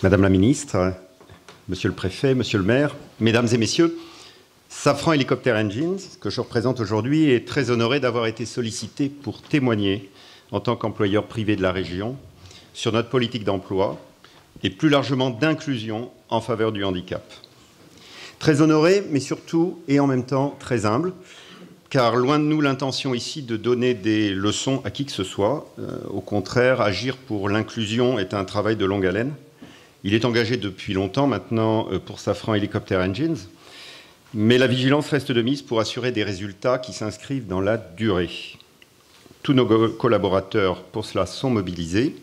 Madame la Ministre, Monsieur le Préfet, Monsieur le Maire, Mesdames et Messieurs, Safran Helicopter Engines, que je représente aujourd'hui, est très honoré d'avoir été sollicité pour témoigner, en tant qu'employeur privé de la région, sur notre politique d'emploi et plus largement d'inclusion en faveur du handicap. Très honoré, mais surtout et en même temps très humble, car loin de nous l'intention ici de donner des leçons à qui que ce soit. Au contraire, agir pour l'inclusion est un travail de longue haleine. Il est engagé depuis longtemps maintenant pour Safran Helicopter Engines, mais la vigilance reste de mise pour assurer des résultats qui s'inscrivent dans la durée. Tous nos collaborateurs pour cela sont mobilisés.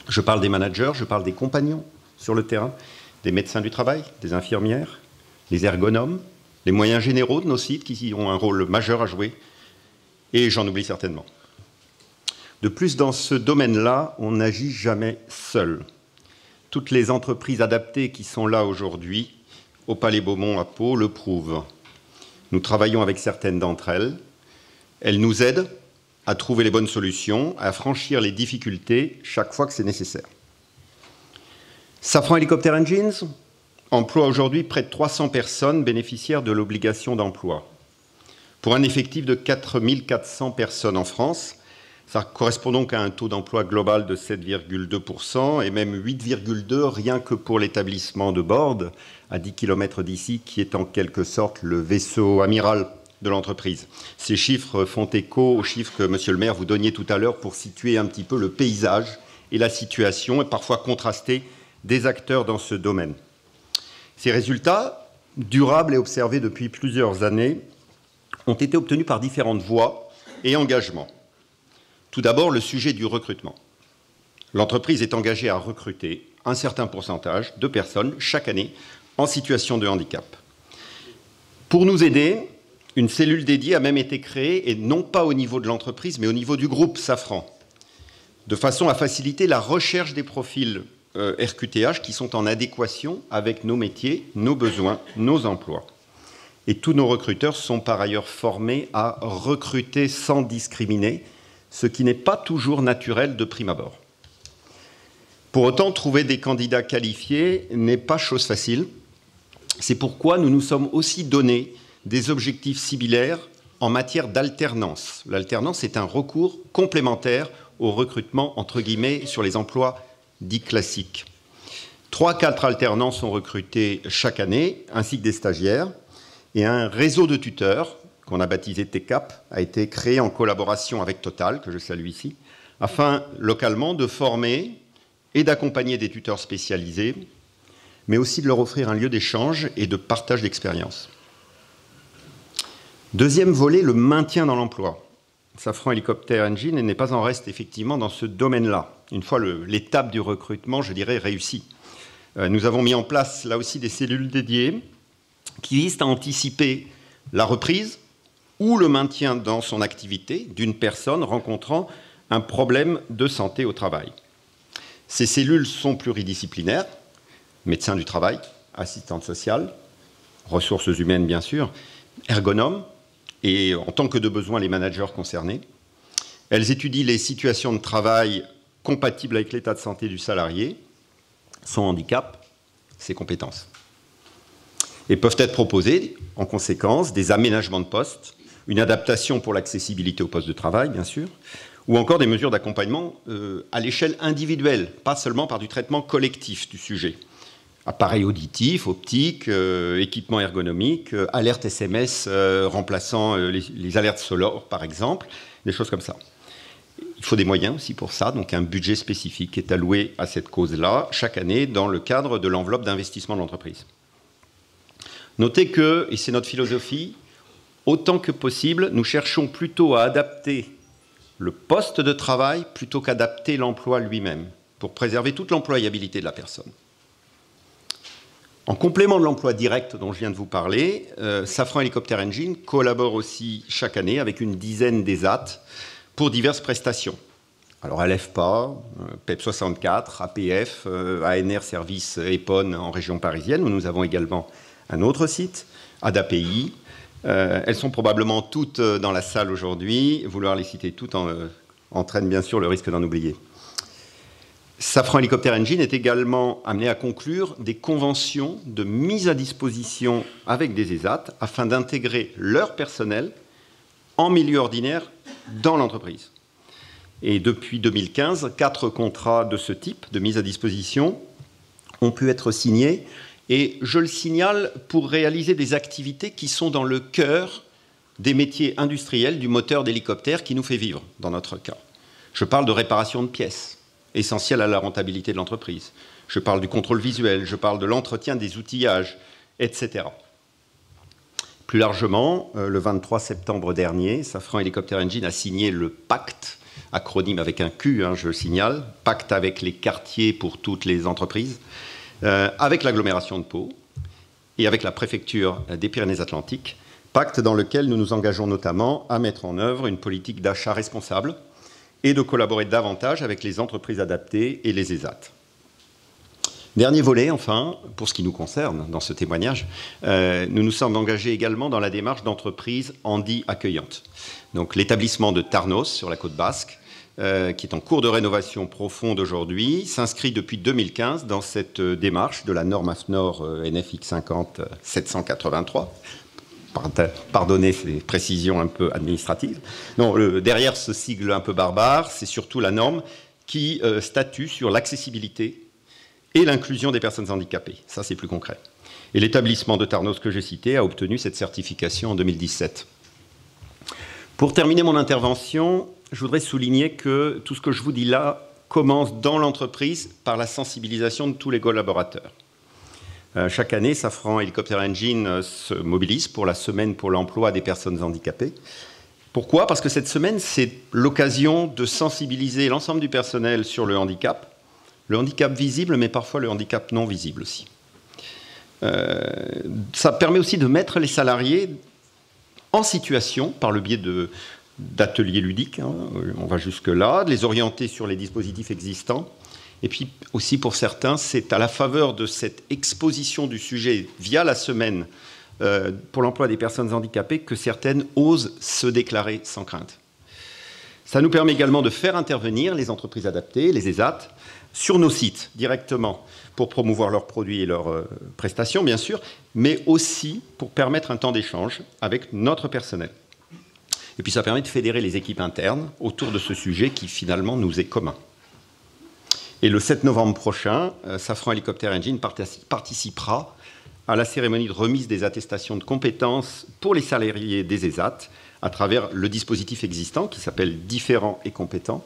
Je parle des managers, je parle des compagnons sur le terrain, des médecins du travail, des infirmières, les ergonomes, les moyens généraux de nos sites qui ont un rôle majeur à jouer, et j'en oublie certainement. De plus, dans ce domaine-là, on n'agit jamais seul. Toutes les entreprises adaptées qui sont là aujourd'hui, au Palais Beaumont à Pau, le prouvent. Nous travaillons avec certaines d'entre elles. Elles nous aident à trouver les bonnes solutions, à franchir les difficultés chaque fois que c'est nécessaire. Safran Helicopter Engines emploie aujourd'hui près de 300 personnes bénéficiaires de l'obligation d'emploi, pour un effectif de 4 400 personnes en France. Ça correspond donc à un taux d'emploi global de 7,2% et même 8,2% rien que pour l'établissement de Borde, à 10 km d'ici, qui est en quelque sorte le vaisseau amiral de l'entreprise. Ces chiffres font écho aux chiffres que, Monsieur le maire, vous donniez tout à l'heure pour situer un petit peu le paysage et la situation, et parfois contraster des acteurs dans ce domaine. Ces résultats, durables et observés depuis plusieurs années, ont été obtenus par différentes voies et engagements. Tout d'abord, le sujet du recrutement. L'entreprise est engagée à recruter un certain pourcentage de personnes chaque année en situation de handicap. Pour nous aider, une cellule dédiée a même été créée, et non pas au niveau de l'entreprise, mais au niveau du groupe Safran, de façon à faciliter la recherche des profils RQTH qui sont en adéquation avec nos métiers, nos besoins, nos emplois. Et tous nos recruteurs sont par ailleurs formés à recruter sans discriminer, ce qui n'est pas toujours naturel de prime abord. Pour autant, trouver des candidats qualifiés n'est pas chose facile. C'est pourquoi nous nous sommes aussi donné des objectifs similaires en matière d'alternance. L'alternance est un recours complémentaire au recrutement, entre guillemets, sur les emplois dits classiques. 3-4 alternants sont recrutés chaque année, ainsi que des stagiaires, et un réseau de tuteurs, qu'on a baptisé TECAP, a été créé en collaboration avec Total, que je salue ici, afin localement de former et d'accompagner des tuteurs spécialisés, mais aussi de leur offrir un lieu d'échange et de partage d'expériences. Deuxième volet, le maintien dans l'emploi. Safran Helicopter Engines n'est pas en reste effectivement dans ce domaine-là. Une fois l'étape du recrutement, je dirais, réussie. Nous avons mis en place là aussi des cellules dédiées qui visent à anticiper la reprise ou le maintien dans son activité d'une personne rencontrant un problème de santé au travail. Ces cellules sont pluridisciplinaires, médecins du travail, assistantes sociales, ressources humaines bien sûr, ergonomes, et en tant que de besoin les managers concernés. Elles étudient les situations de travail compatibles avec l'état de santé du salarié, son handicap, ses compétences. Et peuvent être proposés, en conséquence, des aménagements de poste, une adaptation pour l'accessibilité au poste de travail, bien sûr, ou encore des mesures d'accompagnement à l'échelle individuelle, pas seulement par du traitement collectif du sujet. Appareils auditifs, optiques, équipements ergonomiques, alertes SMS remplaçant les alertes sonores, par exemple, des choses comme ça. Il faut des moyens aussi pour ça, donc un budget spécifique est alloué à cette cause-là chaque année dans le cadre de l'enveloppe d'investissement de l'entreprise. Notez que, et c'est notre philosophie, autant que possible, nous cherchons plutôt à adapter le poste de travail plutôt qu'adapter l'emploi lui-même, pour préserver toute l'employabilité de la personne. En complément de l'emploi direct dont je viens de vous parler, Safran Helicopter Engines collabore aussi chaque année avec une dizaine d'ESAT pour diverses prestations. Alors LFPA, PEP 64, APF, ANR Service EPON en région parisienne, où nous avons également un autre site, ADAPI. Elles sont probablement toutes dans la salle aujourd'hui. Vouloir les citer toutes entraîne bien sûr le risque d'en oublier. Safran Helicopter Engine est également amené à conclure des conventions de mise à disposition avec des ESAT afin d'intégrer leur personnel en milieu ordinaire dans l'entreprise. Et depuis 2015, 4 contrats de ce type de mise à disposition ont pu être signés. Et je le signale pour réaliser des activités qui sont dans le cœur des métiers industriels du moteur d'hélicoptère qui nous fait vivre, dans notre cas. Je parle de réparation de pièces, essentielles à la rentabilité de l'entreprise. Je parle du contrôle visuel, je parle de l'entretien des outillages, etc. Plus largement, le 23 septembre dernier, Safran Helicopter Engine a signé le pacte, acronyme avec un Q, je le signale, pacte avec les quartiers pour toutes les entreprises, avec l'agglomération de Pau et avec la préfecture des Pyrénées-Atlantiques, pacte dans lequel nous nous engageons notamment à mettre en œuvre une politique d'achat responsable et de collaborer davantage avec les entreprises adaptées et les ESAT. Dernier volet, enfin, pour ce qui nous concerne dans ce témoignage, nous nous sommes engagés également dans la démarche d'entreprises handi accueillantes. Donc l'établissement de Tarnos, sur la côte basque, qui est en cours de rénovation profonde aujourd'hui, s'inscrit depuis 2015 dans cette démarche de la norme AFNOR NFX 50 783. Pardonnez ces précisions un peu administratives. Non, derrière ce sigle un peu barbare, c'est surtout la norme qui statue sur l'accessibilité et l'inclusion des personnes handicapées. Ça, c'est plus concret. Et l'établissement de Tarnos que j'ai cité a obtenu cette certification en 2017. Pour terminer mon intervention, je voudrais souligner que tout ce que je vous dis là commence dans l'entreprise par la sensibilisation de tous les collaborateurs. Chaque année, Safran Helicopter Engine se mobilise pour la semaine pour l'emploi des personnes handicapées. Pourquoi? Parce que cette semaine, c'est l'occasion de sensibiliser l'ensemble du personnel sur le handicap visible, mais parfois le handicap non visible aussi. Ça permet aussi de mettre les salariés en situation, par le biais d'ateliers ludiques, on va jusque-là, de les orienter sur les dispositifs existants. Et puis aussi pour certains, c'est à la faveur de cette exposition du sujet via la semaine pour l'emploi des personnes handicapées que certaines osent se déclarer sans crainte. Ça nous permet également de faire intervenir les entreprises adaptées, les ESAT, sur nos sites directement pour promouvoir leurs produits et leurs prestations, bien sûr, mais aussi pour permettre un temps d'échange avec notre personnel. Et puis ça permet de fédérer les équipes internes autour de ce sujet qui finalement nous est commun. Et le 7 novembre prochain, Safran Helicopter Engine participera à la cérémonie de remise des attestations de compétences pour les salariés des ESAT à travers le dispositif existant qui s'appelle Différents et compétents.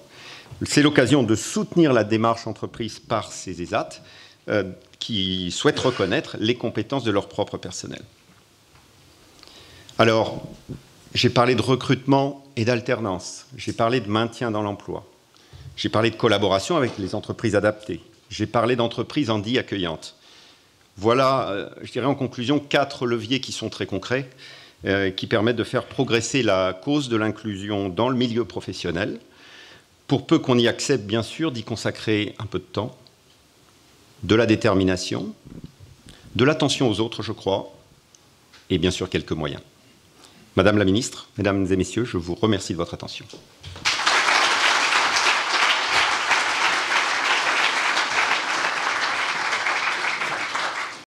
C'est l'occasion de soutenir la démarche entreprise par ces ESAT qui souhaitent reconnaître les compétences de leur propre personnel. Alors, j'ai parlé de recrutement et d'alternance, j'ai parlé de maintien dans l'emploi. J'ai parlé de collaboration avec les entreprises adaptées. J'ai parlé d'entreprises handi accueillantes. Voilà, je dirais en conclusion, 4 leviers qui sont très concrets, qui permettent de faire progresser la cause de l'inclusion dans le milieu professionnel, pour peu qu'on y accepte, bien sûr, d'y consacrer un peu de temps, de la détermination, de l'attention aux autres, je crois, et bien sûr quelques moyens. Madame la Ministre, Mesdames et Messieurs, je vous remercie de votre attention.